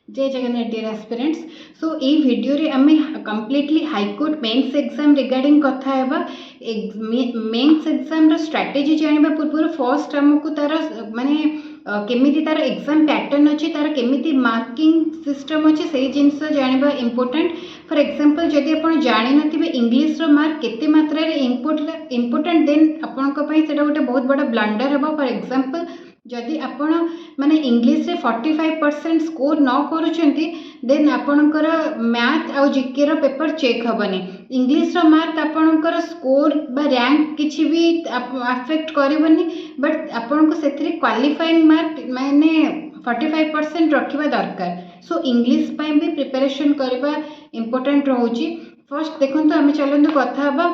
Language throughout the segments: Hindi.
जय जगन्नाथ डियर एस्पिरेंट्स। सो ये वीडियो रे आमे completely high court mains exam regarding कथा हेबा। मेन्स एग्जाम रो स्ट्रेटजी जानिबा पूर्व फर्स्ट हमकु तार माने केमिति तार एग्जाम पैटर्न अछि, तार केमिति मार्किंग सिस्टम अछि, सेही जिंस जानिबा इंपोर्टेंट। फॉर एग्जांपल जदि आपण जानि नथिबे इंग्लिश रो मार्क केते मात्रा रे इंपोर्टेंट देन आपन को पई सेटा गोटे बहुत बड़ा ब्लंडर हेबा। फॉर एग्जांपल जदि आपण माने इंग्लिश रे 45% स्कोर न करूछंती देन आपणकर मैथ आउ जीके रो पेपर चेक हबनी। इंग्लिश रो मार्क आपणकर स्कोर बा रैंक किछि भी अफेक्ट करबनी, बट आपन को सेथरे क्वालिफाइंग मार्क माने 45% रखिबा दरकार। सो इंग्लिश पई भी प्रिपरेशन करबा इंपोर्टेंट रहउची। फर्स्ट देखंतु आमे चलंतु कथा हबा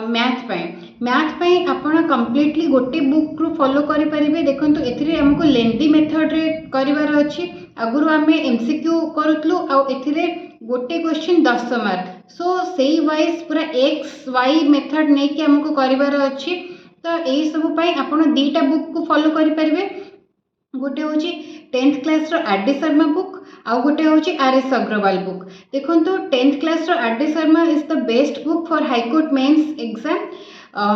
मैथ पई आपण कंप्लीटली गोटे बुक रु फॉलो करि परिबे। देखंतु एथिरे हमको लेंदी मेथड रे करिवार अछि। अगुरु आमे एमसीक्यू करूतलु आ एथिरे गोटे क्वेश्चन 10 मार्क। सो सेही वाइज पूरा एक्स वाई मेथड नै कि हमको करिवार अछि। तो एही सब पई आपण दीटा बुक को फॉलो करि परिबे। गोटे होची 10th क्लास रो आर डी शर्मा बुक आउ गोटे होची आर एस अग्रवाल बुक। देखंतु 10th क्लास रो R D Sharma is the best book for high court mains exam.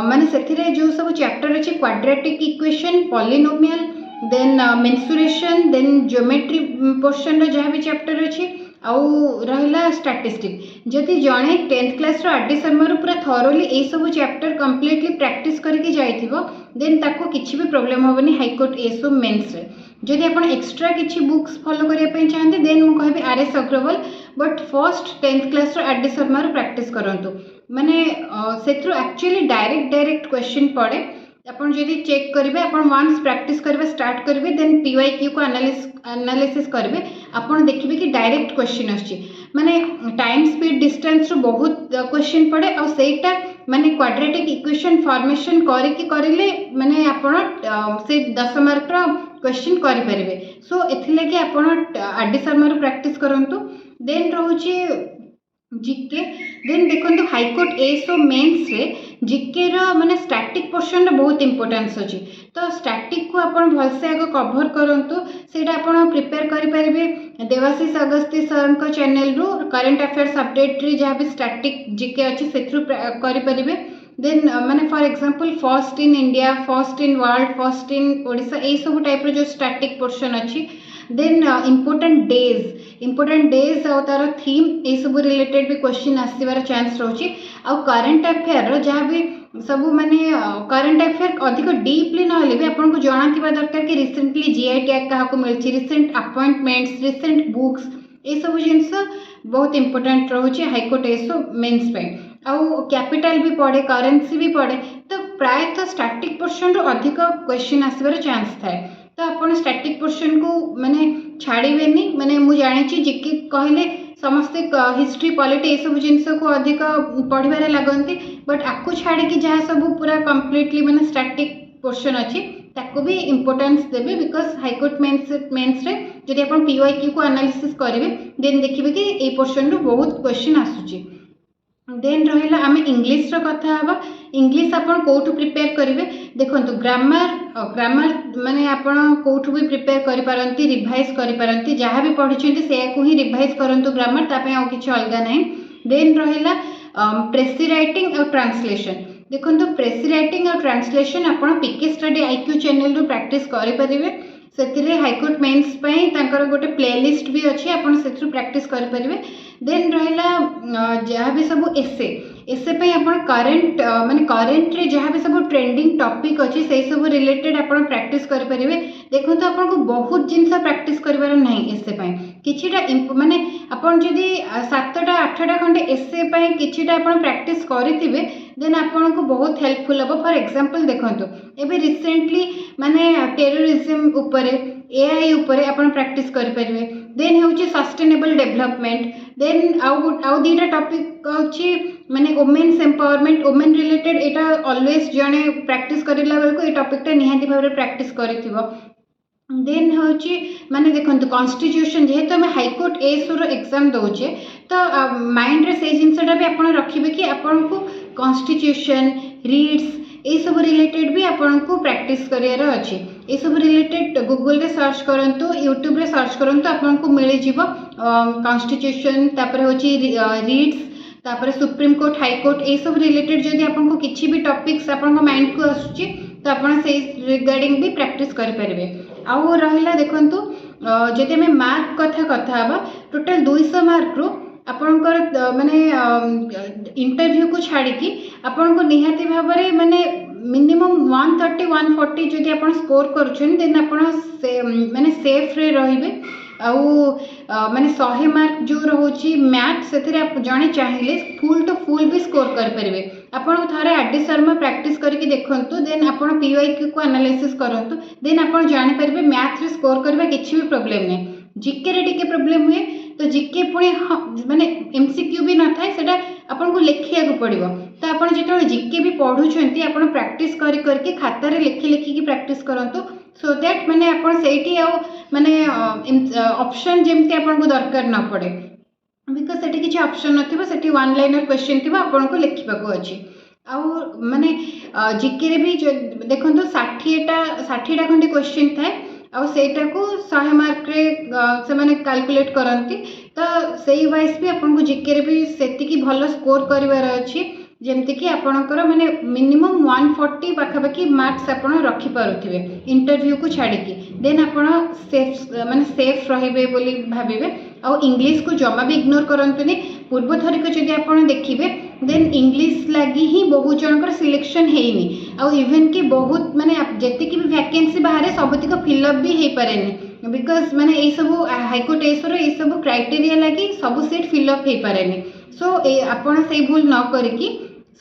माने सेथिरे जो सब चैप्टर अछि quadratic equation, polynomial, then mensuration, then geometry portion रो जहा भी चैप्टर अछि आउ रहला स्टैटिस्टिक। जदि जणे 10th क्लास रो आर डी शर्मा रो पूरा थॉरोली ए सब चैप्टर कंप्लीटली प्रैक्टिस करके जाइथिबो देन ताको किछि भी प्रॉब्लम होबनी हाईकोर्ट ए सब मेंस रे। जदि आपण एक्स्ट्रा किछि बुक्स फॉलो करिया पई चाहते देन मु कहबी R S Agrawal, but first 10th class रो आर डी शर्मा रो प्रैक्टिस करंतु। माने सेथरो एक्चुअली डायरेक्ट क्वेश्चन पड़े। आपण जदि चेक करिवे, आपण वंस प्रैक्टिस करबे स्टार्ट करिवे देन पीवाईक्यू को एनालिसिस करिवे, आपण देखिबे कि डायरेक्ट क्वेश्चन आछि। माने टाइम स्पीड डिस्टेंस रो बहुत क्वेश्चन पड़े और सेटा माने क्वाड्रेटिक इक्वेशन फॉर्मेशन करिले माने आपण से 10 मार्क रो क्वेश्चन करि परिवे। सो एथिले कि आपण आर डी शर्मा रो प्रैक्टिस करंतु। देन रहउची जीके। देन देखंतु हाईकोर्ट एसओ मेंस रे जीके रो माने स्टैटिक पोर्शन रो बहुत इंपोर्टेंस अछि। तो स्टैटिक को आपण भलसे आगो कवर करंतु। सेटा आपण प्रिपेयर करि परिबे देवाशीष अगस्ती सर को चैनल रो करंट अफेयर्स अपडेट रे जहा भी स्टैटिक जीके अछि सेथरु करि परिबे। देन माने for example first in India, first in world, first in Odisha, ए सब टाइप रो जो स्टैटिक पोर्शन अछि। देन इंपोर्टेंट डेज और तार थीम ए सब रिलेटेड भी क्वेश्चन आसीबार चांस रहउची। आ करंट अफेयर रो जहा भी सब माने करंट अफेयर अधिक डीपली न होले भी आपन को जाना थिबा दरकार कि रिसेंटली जीआई टैग काहा को मिलची, रिसेंट अपॉइंटमेंट्स, रिसेंट बुक्स, ए सब जिंस बहुत इंपोर्टेंट रहउची हाईकोर्ट एसो मेंस पे। आउ कैपिटल भी पड़े, करेंसी भी पड़े। तो प्रायतः स्टैटिक पोर्शन रो अधिक क्वेश्चन आसीबार चांस थाए। तो आपण स्टैटिक पोर्शन को माने छाड़ीबेनी। माने मु जानि छी जीके कहले समस्ते हिस्ट्री पॉलिटी ए सब जिंस को अधिक पढ़िबारे लागंती, बट आकु छाड़ी कि जहा सब पूरा कंप्लीटली माने स्टैटिक पोर्शन अछि ताको भी इंपोर्टेंस देबे। बिकॉज हाईकोर्ट मेंस रे जदि आपण पीवाईक्यू को एनालिसिस करिवे देन देखिबे कि ए पोर्शन रो बहुत क्वेश्चन आसुची। देन रहिला आमे इंग्लिश रो कथा हबा। इंग्लिश आपण कोठु प्रिपेयर करिवे। देखंतु ग्रामर माने आपण कोठु भी प्रिपेयर करि पारंती, रिवाइज करि पारंती। जहा भी पढिछंती से को ही रिवाइज करंतु ग्रामर, तापे आ किछ अलगा नै। देन रहिला प्रेसी राइटिंग और ट्रांसलेशन। देखंतु प्रेसी राइटिंग और ट्रांसलेशन आपण पीके स्टडी आईक्यू चैनल रो प्रैक्टिस करि परिवे। सेतिरे हाईकोर्ट मेंस पई तांकर गोटे प्लेलिस्ट भी अछि, आपण सेथरु प्रैक्टिस करि परिवे। देन रहिला जहा भी सब एसे पे आपण करंट माने करंट रे जहा भी सब ट्रेंडिंग टॉपिक अछि से सब रिलेटेड आपण प्रैक्टिस करि परिवे। देखो तो आपण को बहुत जिंस प्रैक्टिस करिवार नाही एसे पे किछिटा माने आपण जदी 7टा 8टा खंडे एसे पे किछिटा आपण प्रैक्टिस करिथिबे देन आपण को बहुत हेल्पफुल हो। फॉर एग्जांपल देखंतु एबे रिसेंटली माने टेररिज्म ऊपरे, एआई ऊपरे आपण प्रैक्टिस करि परिवे। देन होची सस्टेनेबल डेवलपमेंट। देन आउ दीटा टॉपिक होची माने वुमेन्स एम्पावरमेंट, वुमेन रिलेटेड। एटा ऑलवेज जने प्रैक्टिस करिला बेल को ए टॉपिक टा निहाती भाबरे प्रैक्टिस करिथिबो। देन होची माने देखंतु कॉन्स्टिट्यूशन जेहेतु हम हाईकोर्ट एसो रो एग्जाम दोचे तो माइंड रे से जिंसटा भी आपण रखिबे कि आपण को कॉन्स्टिट्यूशन, रीड्स ए सब रिलेटेड भी आपण को प्रैक्टिस करियार अछि। ये सब रिलेटेड गूगल रे सर्च करंतु यूट्यूब रे सर्च करंतु आपको मिल जिवो कॉन्स्टिट्यूशन तापर होची रीड्स तापर सुप्रीम कोर्ट हाई कोर्ट ये सब रिलेटेड जदि आपको किसी भी टॉपिक्स आपन माइंड को आसुची तो आपन से रिगार्डिंग भी प्रैक्टिस करि परिबे। आउ रहिला देखंतु जदि हमें मार्क कथा हबा टोटल 200 मार्क रो आपनकर माने इंटरव्यू को छाड़ी की आपन को निहाती भाबरे माने मिनिमम 130 140 जदि आपन स्कोर करूछन देन आपन से माने सेफ रे रहिबे। आउ माने 100 मार्क जो रोची मैथ से जड़े चाहिए फुल टू फुल भी स्कोर करेंगे। आपन थोड़े आरडी शर्मा प्रैक्टिस करके देखंतु देन आपन पीवाईक्यू को एनालिसिस करंतु देन आपन जानि परिबे मैथ रे स्कोर करबा किछि भी प्रॉब्लम नहीं। जीके रे टिके प्रॉब्लम हुए तो जीके पुणी माने एमसीक्यू भी न थाए सेटा आपन को लिखिया को पड़िबो तो आपन जेतो जीके भी पढुछंती आपन प्रैक्टिस करके खाता रे लिखि की प्रैक्टिस करंतु सो दैट माने आपन सेठी आ माने ऑप्शन जेमती आपन को दरकार न पड़े बिकॉज सेठी किछि ऑप्शन नथिबो सेठी वन लाइनर क्वेश्चन थिबा आपन को लिखिबा को अछि। आउ माने जीके रे भी देखंतु 60टा खंडी क्वेश्चन थाए आउ सेटा को 100 मार्क रे से माने कैलकुलेट करंती तो सेही वाइज भी आपन को जीके रे भी सेति की भलो स्कोर करिवार अछि जेमती कि आपणकर माने मिनिमम 140 पाखापाखि मार्क्स आपन रखी पारुथिबे इंटरव्यू को छाड़ी की देन आपन सेफ माने सेफ रहिबे बोली भाबिबे। आ इंग्लिश को जमा भी इग्नोर करंतुनी पूर्व थरिक जदि आपन देखिबे देन इंग्लिश लागी ही बहुत जनकर सिलेक्शन हेइनी आ इवन कि बहुत माने जति की भी वैकेंसी बाहर सबतिक फिलअप भी हे पारेनी बिकॉज माने ए सब हाईकोर्ट एसर ए सब क्राइटेरिया लगी सब सीट फिलअप हो पारेनी। सो आपन से भूल न करिकी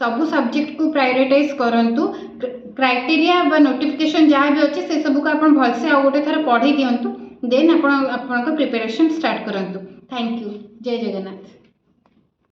सबू सब्जेक्ट को प्रायोरिटाइज करंतु क्राइटेरिया बा नोटिफिकेशन जहाँ भी अच्छे से सब को आप भलसे आ गोटे थर पढ़ी दिंतु देन आपन प्रिपरेशन स्टार्ट करंतु। Thank you. जय जगन्नाथ।